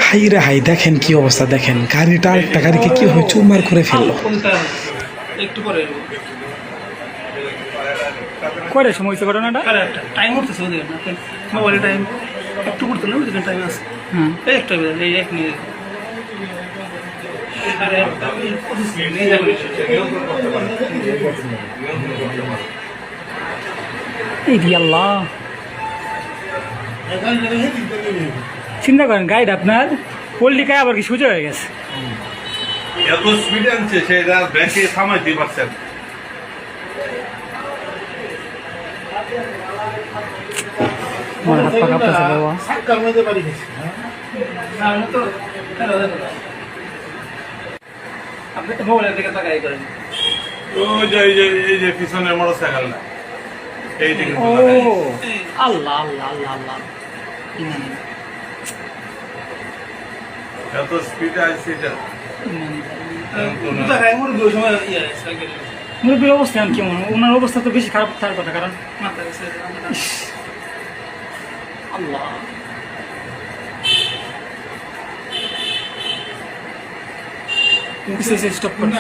High রে high, দেখেন কি অবস্থা, দেখেন গাড়িটা আরেকটা গাড়িকে কি হয় চুরমার করে ফেললো। একটু পরে কয়টার সময় হয়েছে ঘটনাটা? টাইম উঠতেছে ওদের মোবাইলে টাইম একটু করতে না ওদের টাইম আছে। হ্যাঁ, এই একটা এই এক মিনিট এই রে আল্লাহ, চিন্তা করেন গাইড আপনার পল্লিকায় আবার কি সোজা হয়ে গেছে। এত স্পিডে আনছে সেটা ব্যাংকে থামাইতে পারছেন। আমার হাত পা কাঁপতেছে বাবা। আপনি মোবাইলের দিকে তাকাই করেন। ওই যে এই যে পিছনের মোটরসাইকেল না এই দিকে ও আল্লাহ আল্লাহ আল্লাহ আল্লাহ, এত স্পিডে আসছে এটা। তাকাই মোর দুই সময় ইয়ে সাইকেল মুরব্বীর অবস্থা এখন কেমন? ওনার অবস্থা তো বেশি খারাপ থাকার কথা, কারণ মাথা গেছে আল্লাহ স্টপ করুন।